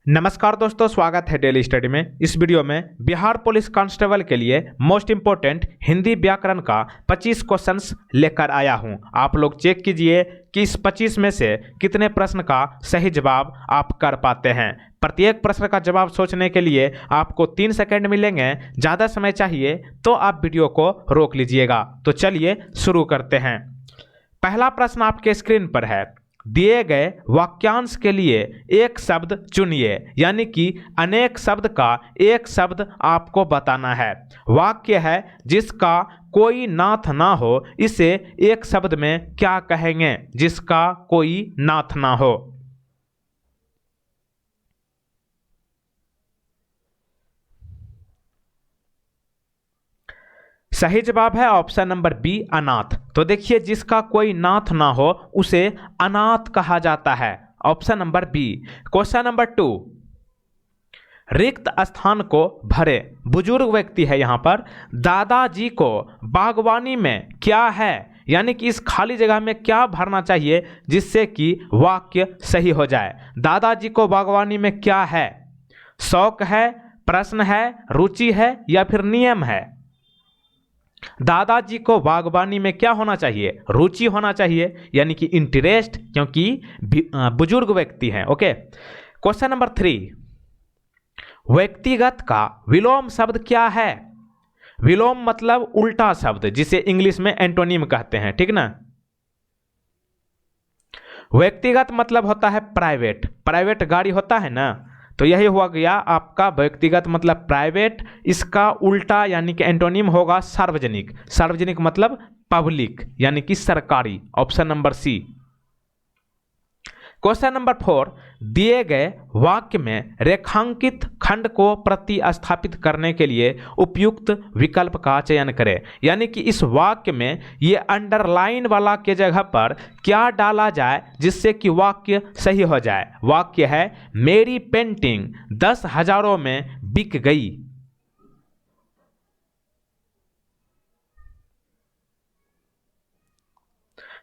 नमस्कार दोस्तों, स्वागत है डेली स्टडी में। इस वीडियो में बिहार पुलिस कांस्टेबल के लिए मोस्ट इंपोर्टेंट हिंदी व्याकरण का 25 क्वेश्चंस लेकर आया हूं। आप लोग चेक कीजिए कि इस 25 में से कितने प्रश्न का सही जवाब आप कर पाते हैं। प्रत्येक प्रश्न का जवाब सोचने के लिए आपको 3 सेकंड मिलेंगे। ज़्यादा समय चाहिए तो आप वीडियो को रोक लीजिएगा। तो चलिए शुरू करते हैं। पहला प्रश्न आपके स्क्रीन पर है। दिए गए वाक्यांश के लिए एक शब्द चुनिए, यानी कि अनेक शब्द का एक शब्द आपको बताना है। वाक्य है जिसका कोई नाथ ना हो, इसे एक शब्द में क्या कहेंगे? जिसका कोई नाथ ना हो। सही जवाब है ऑप्शन नंबर बी, अनाथ। तो देखिए, जिसका कोई नाथ ना हो उसे अनाथ कहा जाता है। Option number B. Question number 2, रिक्त स्थान को भरे। बुजुर्ग व्यक्ति है यहाँ पर। दादाजी को बागवानी में क्या है, यानी कि इस खाली जगह में क्या भरना चाहिए जिससे कि वाक्य सही हो जाए। दादाजी को बागवानी में क्या है? शौक है, प्रश्न है, रुचि है या फिर नियम है? दादाजी को बागवानी में क्या होना चाहिए? रुचि होना चाहिए, यानी कि इंटरेस्ट, क्योंकि बुजुर्ग व्यक्ति हैं। ओके। क्वेश्चन नंबर 3, व्यक्तिगत का विलोम शब्द क्या है? विलोम मतलब उल्टा शब्द, जिसे इंग्लिश में एंटोनिम कहते हैं, ठीक ना। व्यक्तिगत मतलब होता है प्राइवेट। प्राइवेट गाड़ी होता है ना, तो यही हुआ गया आपका व्यक्तिगत मतलब प्राइवेट। इसका उल्टा यानी कि एंटोनिम होगा सार्वजनिक। सार्वजनिक मतलब पब्लिक, यानी कि सरकारी। Option number C. Question number 4, दिए गए वाक्य में रेखांकित खंड को प्रतिस्थापित करने के लिए उपयुक्त विकल्प का चयन करें। यानी कि इस वाक्य में ये अंडरलाइन वाला के जगह पर क्या डाला जाए जिससे कि वाक्य सही हो जाए। वाक्य है, मेरी पेंटिंग 10,000 में बिक गई।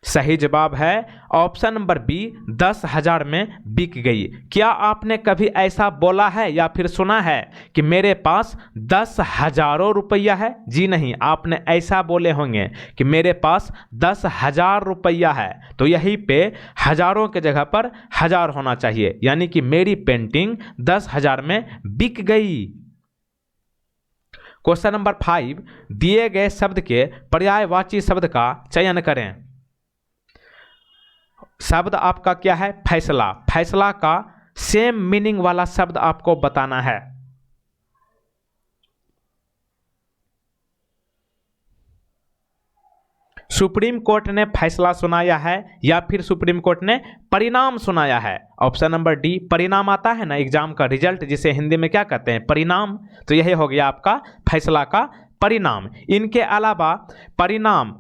सही जवाब है ऑप्शन नंबर बी, 10,000 में बिक गई। क्या आपने कभी ऐसा बोला है या फिर सुना है कि मेरे पास 10,000 रुपया है? जी नहीं, आपने ऐसा बोले होंगे कि मेरे पास 10,000 रुपया है। तो यहीं पे हजारों के जगह पर 1000 होना चाहिए, यानी कि मेरी पेंटिंग 10,000 में बिक गई। क्वेश्चन नंबर 5, दिए गए शब्द के पर्यायवाची शब्द का चयन करें। शब्द आपका क्या है? फैसला। फैसला का सेम मीनिंग वाला शब्द आपको बताना है। सुप्रीम कोर्ट ने फैसला सुनाया है या फिर सुप्रीम कोर्ट ने परिणाम सुनाया है? Option number D. परिणाम आता है ना एग्जाम का रिजल्ट, जिसे हिंदी में क्या कहते हैं? परिणाम। तो यही हो गया आपका फैसला का परिणाम। इनके अलावा परिणाम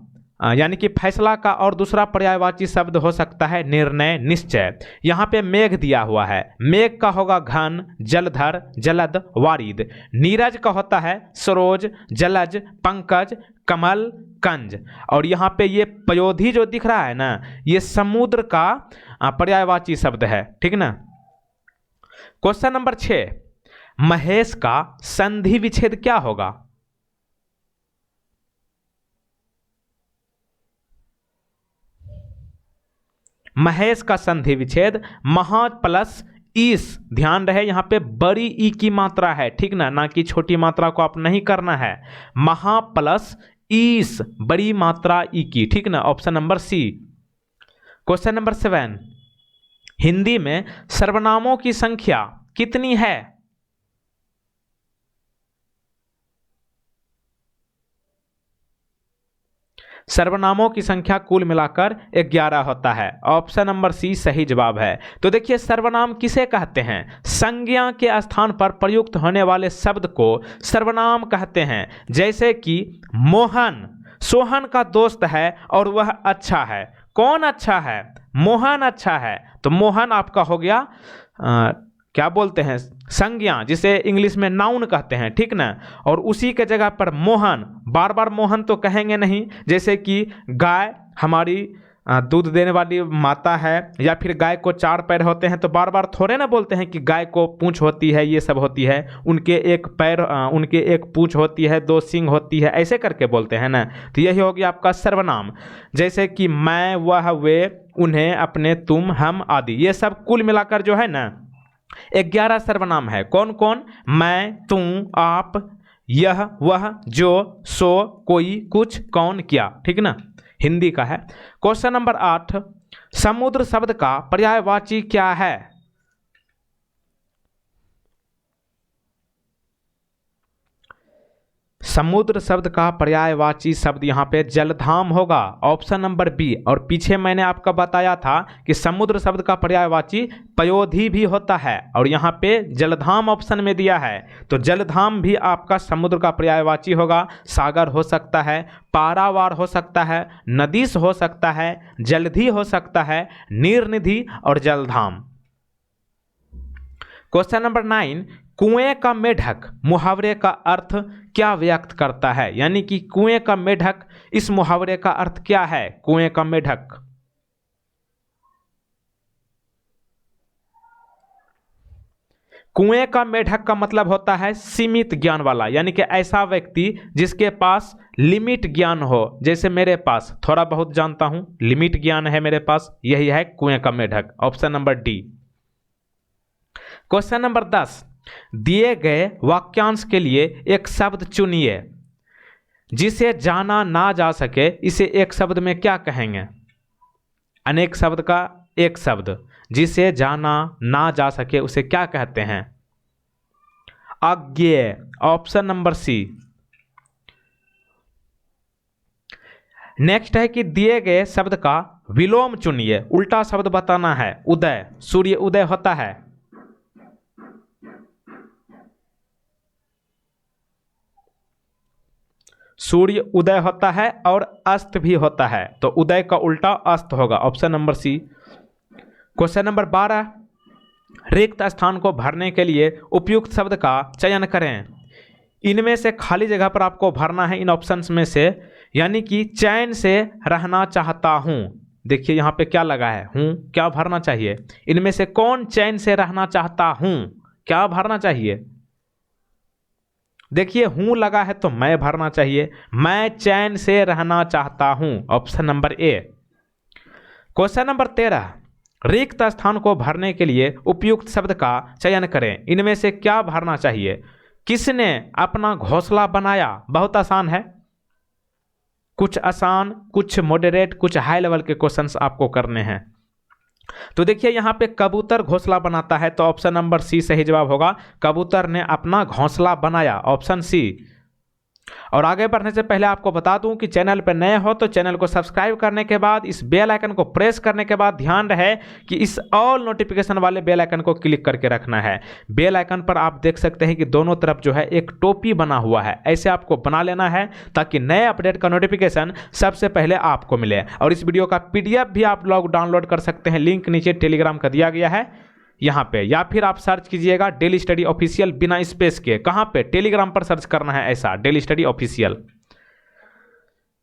यानी कि फैसला का और दूसरा पर्यायवाची शब्द हो सकता है निर्णय, निश्चय। यहाँ पे मेघ दिया हुआ है। मेघ का होगा घन, जलधर, जलद, वारिद। नीरज का होता है सरोज, जलज, पंकज, कमल, कंज। और यहाँ पे ये पयोधी जो दिख रहा है ना, ये समुद्र का पर्यायवाची शब्द है, ठीक ना। क्वेश्चन नंबर 6, महेश का संधि विच्छेद क्या होगा? महेश का संधि विच्छेद महा प्लस ईस। ध्यान रहे यहाँ पे बड़ी ई की मात्रा है, ठीक ना कि छोटी मात्रा को आप नहीं करना है। महा प्लस ईस, बड़ी मात्रा ई की, ठीक ना। Option number C. Question number 7, Hindi में सर्वनामों की संख्या कितनी है? सर्वनामों की संख्या कुल मिलाकर 11 होता है। ऑप्शन नंबर सी सही जवाब है। तो देखिए, सर्वनाम किसे कहते हैं? संज्ञा के स्थान पर प्रयुक्त होने वाले शब्द को सर्वनाम कहते हैं। जैसे कि मोहन सोहन का दोस्त है और वह अच्छा है। कौन अच्छा है? मोहन अच्छा है। तो मोहन आपका हो गया क्या बोलते हैं? संज्ञा, जिसे इंग्लिश में नाउन कहते हैं, ठीक ना। और उसी के जगह पर मोहन, बार बार मोहन तो कहेंगे नहीं। जैसे कि गाय हमारी दूध देने वाली माता है, या फिर गाय को 4 पैर होते हैं, तो बार बार थोड़े ना बोलते हैं कि गाय को पूंछ होती है, ये सब होती है, उनके एक पैर, उनके एक पूंछ होती है, 2 सींग होती है, ऐसे करके बोलते हैं ना। तो यही हो गया आपका सर्वनाम। जैसे कि मैं, वह, वे, उन्हें, अपने, तुम, हम आदि, ये सब कुल मिलाकर जो है ना 11 सर्वनाम है। कौन कौन? मैं, तुम, आप, यह, वह, जो, सो, कोई, कुछ, कौन, क्या। ठीक ना, हिंदी का है। क्वेश्चन नंबर 8, समुद्र शब्द का पर्यायवाची क्या है? समुद्र शब्द का पर्यायवाची शब्द यहाँ पे जलधाम होगा, ऑप्शन नंबर बी। और पीछे मैंने आपको बताया था कि समुद्र शब्द का पर्यायवाची पयोधी भी होता है, और यहाँ पे जलधाम ऑप्शन में दिया है, तो जलधाम भी आपका समुद्र का पर्यायवाची होगा। सागर हो सकता है, पारावार हो सकता है, नदीस हो सकता है, जलधि हो सकता है, नीरनिधि और जलधाम। क्वेश्चन नंबर 9, कुएं का मेढक मुहावरे का अर्थ क्या व्यक्त करता है? यानी कि कुएं का मेढक, इस मुहावरे का अर्थ क्या है? कुएं का मेढक। कुएं का मेढक का मतलब होता है सीमित ज्ञान वाला, यानी कि ऐसा व्यक्ति जिसके पास लिमिट ज्ञान हो। जैसे मेरे पास थोड़ा बहुत जानता हूं, लिमिट ज्ञान है मेरे पास, यही है कुएं का मेढक, option number D. Question number 10, दिए गए वाक्यांश के लिए एक शब्द चुनिए जिसे जाना ना जा सके, इसे एक शब्द में क्या कहेंगे? अनेक शब्द का एक शब्द, जिसे जाना ना जा सके उसे क्या कहते हैं? अज्ञेय, ऑप्शन नंबर सी। नेक्स्ट है कि दिए गए शब्द का विलोम चुनिए, उल्टा शब्द बताना है। उदय, सूर्य उदय होता है, सूर्य उदय होता है और अस्त भी होता है, तो उदय का उल्टा अस्त होगा, option number C. Question number 12, रिक्त स्थान को भरने के लिए उपयुक्त शब्द का चयन करें। इनमें से खाली जगह पर आपको भरना है इन ऑप्शंस में से, यानी कि चैन से रहना चाहता हूं। देखिए यहां पे क्या लगा है, हूं, क्या भरना चाहिए? इनमें से कौन चैन से रहना चाहता हूं, क्या भरना चाहिए? देखिए हूं लगा है तो मैं भरना चाहिए, मैं चैन से रहना चाहता हूं, option number A. Question number 13, रिक्त स्थान को भरने के लिए उपयुक्त शब्द का चयन करें। इनमें से क्या भरना चाहिए? किसने अपना घोंसला बनाया? बहुत आसान है, कुछ आसान, कुछ मॉडरेट, कुछ हाई लेवल के क्वेश्चंस आपको करने हैं। तो देखिए यहां पे कबूतर घोंसला बनाता है, तो ऑप्शन नंबर सी सही जवाब होगा, कबूतर ने अपना घोंसला बनाया, ऑप्शन सी। और आगे बढ़ने से पहले आपको बता दूं कि चैनल पर नए हो तो चैनल को सब्सक्राइब करने के बाद इस बेल आइकन को प्रेस करने के बाद ध्यान रहे कि इस ऑल नोटिफिकेशन वाले बेल आइकन को क्लिक करके रखना है। बेल आइकन पर आप देख सकते हैं कि दोनों तरफ जो है एक टोपी बना हुआ है, ऐसे आपको बना लेना है ताकि नए अपडेट का नोटिफिकेशन सबसे पहले आपको मिले। और इस वीडियो का PDF भी आप लोग डाउनलोड कर सकते हैं, लिंक नीचे टेलीग्राम का दिया गया है यहाँ पे, या फिर आप सर्च कीजिएगा डेली स्टडी ऑफिशियल बिना स्पेस के। कहां पे? टेलीग्राम पर सर्च करना है ऐसा, daily study official.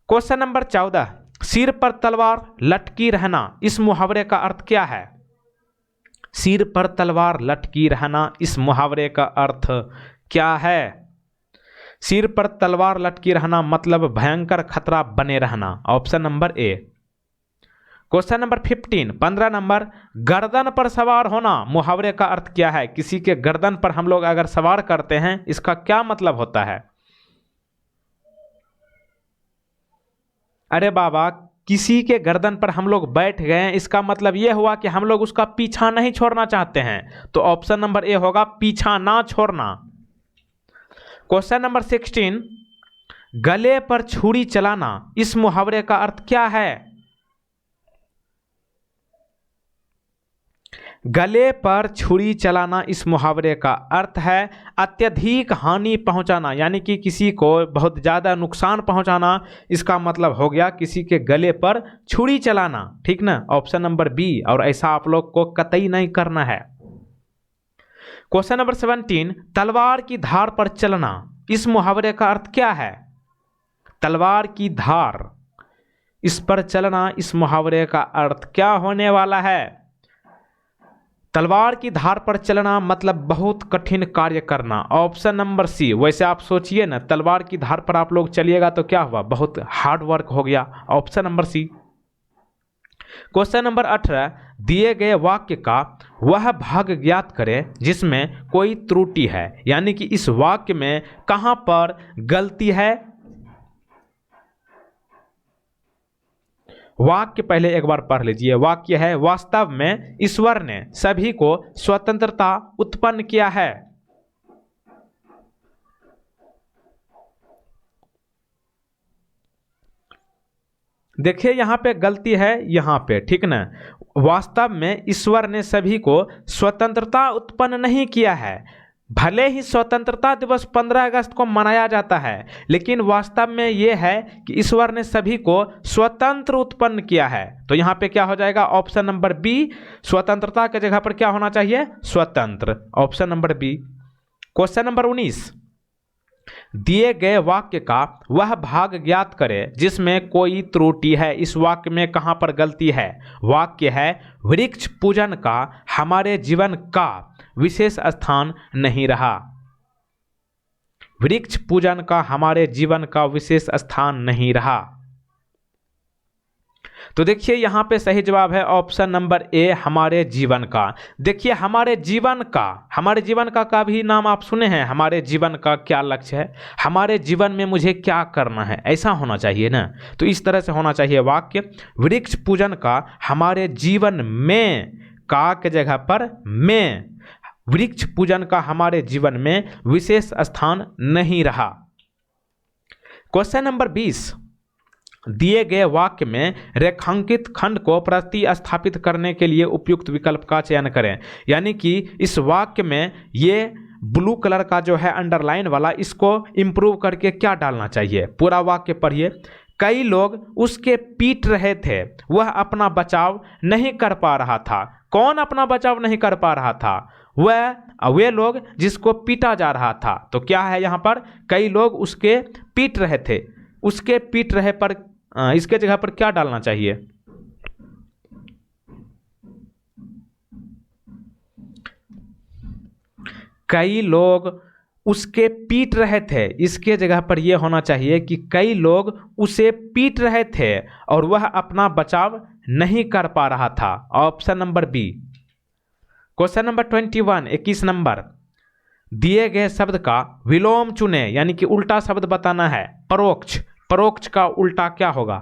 Question number 14, सिर पर तलवार लटकी रहना, इस मुहावरे का अर्थ क्या है? सिर पर तलवार लटकी रहना, इस मुहावरे का अर्थ क्या है? सिर पर तलवार लटकी रहना मतलब भयंकर खतरा बने रहना, option number A. Question number 15 number, गर्दन पर सवार होना, मुहावरे का अर्थ क्या है? किसी के गर्दन पर हम लोग अगर सवार करते हैं, इसका क्या मतलब होता है? अरे बाबा, किसी के गर्दन पर हम लोग बैठ गए, इसका मतलब यह हुआ कि हम लोग उसका पीछा नहीं छोड़ना चाहते हैं, तो ऑप्शन नंबर ए होगा, पीछा ना छोड़ना। क्वेश्चन नंबर 16, गले पर छुरी चलाना, इस मुहावरे का अर्थ क्या है? गले पर छुरी चलाना, इस मुहावरे का अर्थ है अत्यधिक हानि पहुंचाना, यानी कि किसी को बहुत ज़्यादा नुकसान पहुंचाना, इसका मतलब हो गया किसी के गले पर छुरी चलाना। ठीक ना, ऑप्शन नंबर बी। और ऐसा आप लोग को कतई नहीं करना है। क्वेश्चन नंबर 17, तलवार की धार पर चलना, इस मुहावरे का अर्थ क्या है? तलवार की धार, इस पर चलना, इस मुहावरे का अर्थ क्या होने वाला है? तलवार की धार पर चलना मतलब बहुत कठिन कार्य करना, ऑप्शन नंबर सी। वैसे आप सोचिए ना, तलवार की धार पर आप लोग चलिएगा तो क्या हुआ, बहुत हार्ड वर्क हो गया, option number C. Question number 18, दिए गए वाक्य का वह भाग ज्ञात करें जिसमें कोई त्रुटि है, यानी कि इस वाक्य में कहां पर गलती है। वाक्य पहले एक बार पढ़ लीजिए। वाक्य है, वास्तव में ईश्वर ने सभी को स्वतंत्रता उत्पन्न किया है। देखिए यहां पे गलती है, यहां पे, ठीक ना। वास्तव में ईश्वर ने सभी को स्वतंत्रता उत्पन्न नहीं किया है। भले ही स्वतंत्रता दिवस 15 अगस्त को मनाया जाता है, लेकिन वास्तव में यह है कि ईश्वर ने सभी को स्वतंत्र उत्पन्न किया है। तो यहां पे क्या हो जाएगा, ऑप्शन नंबर बी। स्वतंत्रता के जगह पर क्या होना चाहिए, स्वतंत्र, option number B. Question number 19, दिए गए वाक्य का वह भाग ज्ञात करें जिसमें कोई त्रुटि है। इस वाक्य में कहां पर गलती है? वाक्य है, वृक्ष पूजन का हमारे जीवन का विशेष स्थान नहीं रहा। वृक्ष पूजन का हमारे जीवन का विशेष स्थान नहीं रहा। तो देखिए यहां पे सही जवाब है ऑप्शन नंबर ए, हमारे जीवन का। देखिए हमारे जीवन का भी नाम आप सुने हैं। हमारे जीवन का क्या लक्ष्य है, हमारे जीवन में मुझे क्या करना है, ऐसा होना चाहिए ना। तो इस तरह से होना चाहिए वाक्य, वृक्ष पूजन का हमारे जीवन में, का के जगह पर में, वृक्ष पूजन का हमारे जीवन में विशेष स्थान नहीं रहा। क्वेश्चन नंबर 20, दिए गए वाक्य में रेखांकित खंड को प्रतिस्थापित करने के लिए उपयुक्त विकल्प का चयन करें। यानी कि इस वाक्य में ये ब्लू कलर का जो है अंडरलाइन वाला, इसको इंप्रूव करके क्या डालना चाहिए। पूरा वाक्य पढ़िए। कई लोग उसके पीट रहे थे, वह अपना बचाव नहीं कर पा रहा था। कौन अपना बचाव नहीं कर पा रहा था? वे लोग जिसको पीटा जा रहा था। तो क्या है यहां पर, कई लोग उसके पीट रहे थे, उसके पीट रहे पर इसके जगह पर क्या डालना चाहिए? कई लोग उसके पीट रहे थे, इसके जगह पर यह होना चाहिए कि कई लोग उसे पीट रहे थे और वह अपना बचाव नहीं कर पा रहा था, option number B. Question number 21, 21 number, दिए गए शब्द का विलोम चुने, यानी कि उल्टा शब्द बताना है। परोक्ष, परोक्ष का उल्टा क्या होगा?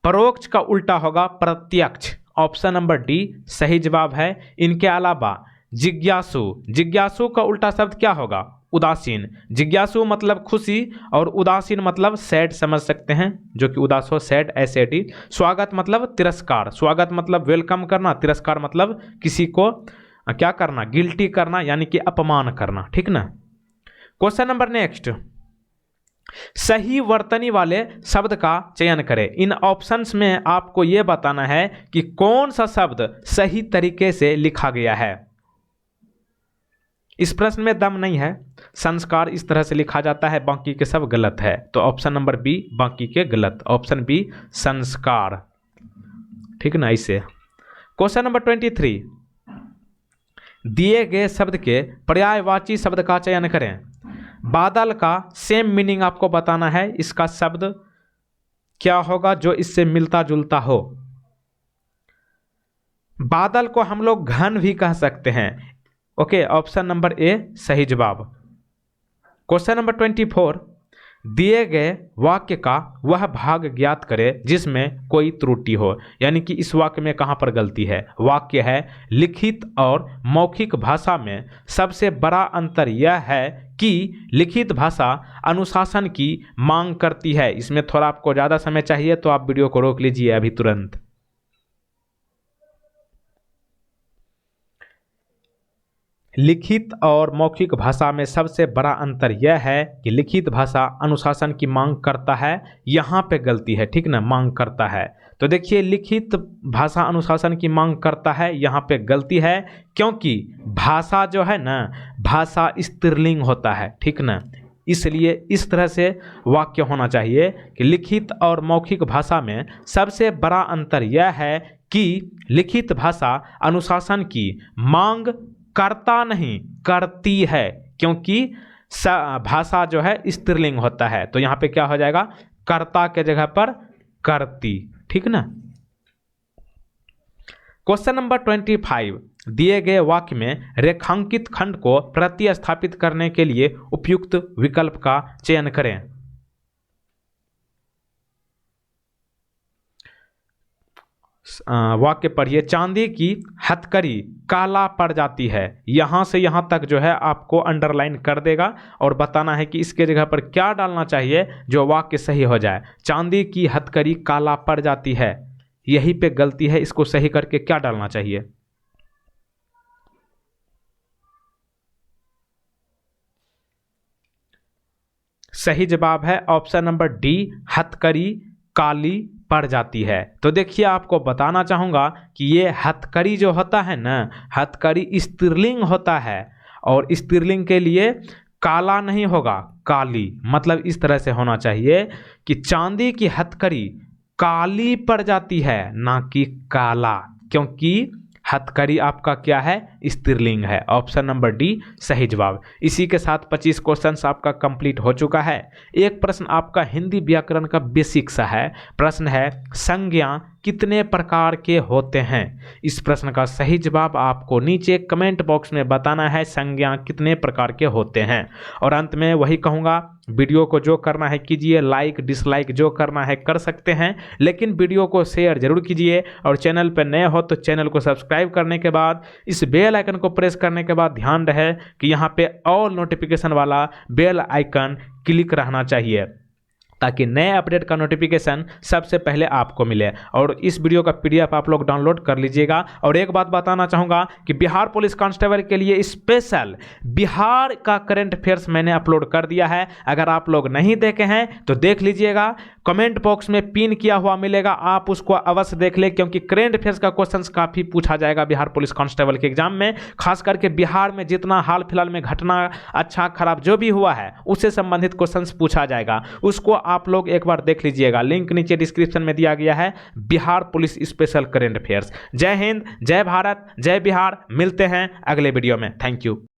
परोक्ष का उल्टा होगा प्रत्यक्ष, ऑप्शन नंबर डी सही जवाब है। इनके अलावा जिज्ञासु, जिज्ञासु का उल्टा शब्द क्या होगा? उदासीन। जिज्ञासु मतलब खुशी और उदासीन मतलब सैड समझ सकते हैं, जो कि उदास हो, सैड, एसएडी। स्वागत मतलब तिरस्कार, स्वागत मतलब वेलकम करना, तिरस्कार मतलब किसी को क्या करना, गिल्टी करना, यानी कि अपमान करना, ठीक ना। क्वेश्चन नंबर नेक्स्ट, सही वर्तनी वाले शब्द का चयन करें। इन ऑप्शंस में आपको यह बताना है कि कौन सा शब्द सही तरीके से लिखा गया है। इस प्रश्न में दम नहीं है, संस्कार इस तरह से लिखा जाता है, बाकी के सब गलत है। तो ऑप्शन नंबर बी, बाकी के गलत, ऑप्शन बी संस्कार, ठीक ना। इसे क्वेश्चन नंबर 23, दिए गए शब्द के पर्यायवाची शब्द का चयन करें। बादल का सेम मीनिंग आपको बताना है, इसका शब्द क्या होगा जो इससे मिलता जुलता हो। बादल को हम लोग घन भी कह सकते हैं, ओके, ऑप्शन नंबर ए सही जवाब। क्वेश्चन नंबर 24, दिए गए वाक्य का वह भाग ज्ञात करें जिसमें कोई त्रुटि हो, यानी कि इस वाक्य में कहां पर गलती है। वाक्य है, लिखित और मौखिक भाषा में सबसे बड़ा अंतर यह है कि लिखित भाषा अनुशासन की मांग करती है। इसमें थोड़ा आपको ज़्यादा समय चाहिए तो आप वीडियो को रोक लीजिए अभी तुरंत। लिखित और मौखिक भाषा में सबसे बड़ा अंतर यह है कि लिखित भाषा अनुशासन की मांग करता है, यहाँ पे गलती है, ठीक ना, मांग करता है। तो देखिए लिखित भाषा अनुशासन की मांग करता है, यहाँ पे गलती है, क्योंकि भाषा जो है ना, भाषा स्त्रीलिंग होता है, ठीक ना। इसलिए इस तरह से वाक्य होना चाहिए कि लिखित और मौखिक भाषा में सबसे बड़ा अंतर यह है कि लिखित भाषा अनुशासन की मांग करता नहीं, करती है, क्योंकि भाषा जो है स्त्रीलिंग होता है। तो यहाँ पे क्या हो जाएगा, कर्ता के जगह पर करती, ठीक ना। क्वेश्चन नंबर 25, दिए गए वाक्य में रेखांकित खंड को प्रतिस्थापित करने के लिए उपयुक्त विकल्प का चयन करें। वाक्य पढ़िए, चांदी की हथकड़ी काला पड़ जाती है। यहाँ से यहाँ तक जो है आपको अंडरलाइन कर देगा और बताना है कि इसके जगह पर क्या डालना चाहिए जो वाक्य सही हो जाए। चांदी की हथकड़ी काला पड़ जाती है, यही पे गलती है, इसको सही करके क्या डालना चाहिए। सही जवाब है ऑप्शन नंबर डी, हथकड़ी काली पड़ जाती है। तो देखिए आपको बताना चाहूँगा कि ये हथकड़ी जो होता है ना, हथकड़ी स्त्रीलिंग होता है और स्त्रीलिंग के लिए काला नहीं होगा, काली। मतलब इस तरह से होना चाहिए कि चांदी की हथकड़ी काली पड़ जाती है, ना कि काला, क्योंकि हथकड़ी आपका क्या है, स्त्रीलिंग है। ऑप्शन नंबर डी सही जवाब। इसी के साथ 25 क्वेश्चंस आपका कंप्लीट हो चुका है। एक प्रश्न आपका हिंदी व्याकरण का बेसिक सा है। प्रश्न है, संज्ञा कितने प्रकार के होते हैं। इस प्रश्न का सही जवाब आपको नीचे कमेंट बॉक्स में बताना है, संज्ञा कितने प्रकार के होते हैं। और अंत में वही कहूँगा, वीडियो को जो करना है कीजिए, लाइक डिसलाइक जो करना है कर सकते हैं, लेकिन वीडियो को शेयर जरूर कीजिए। और चैनल पर नए हो तो चैनल को सब्सक्राइब करने के बाद इस बेल आइकन को प्रेस करने के बाद ध्यान रहे कि यहाँ पे ऑल नोटिफिकेशन वाला बेल आइकन क्लिक रहना चाहिए, ताकि नए अपडेट का नोटिफिकेशन सबसे पहले आपको मिले। और इस वीडियो का पीडीएफ आप लोग डाउनलोड कर लीजिएगा। और एक बात बताना चाहूँगा कि बिहार पुलिस कांस्टेबल के लिए स्पेशल बिहार का करंट अफेयर्स मैंने अपलोड कर दिया है। अगर आप लोग नहीं देखे हैं तो देख लीजिएगा, कमेंट बॉक्स में पिन किया हुआ मिलेगा, आप उसको अवश्य देख लें, क्योंकि करंट अफेयर्स का क्वेश्चंस काफ़ी पूछा जाएगा बिहार पुलिस कांस्टेबल के एग्जाम में। खास करके बिहार में जितना हाल फिलहाल में घटना अच्छा खराब जो भी हुआ है उससे संबंधित क्वेश्चंस पूछा जाएगा, उसको आप लोग एक बार देख लीजिएगा। लिंक नीचे डिस्क्रिप्शन में दिया गया है, Bihar police special current affairs. जय हिंद, जय भारत, जय बिहार। मिलते हैं अगले वीडियो में। Thank you.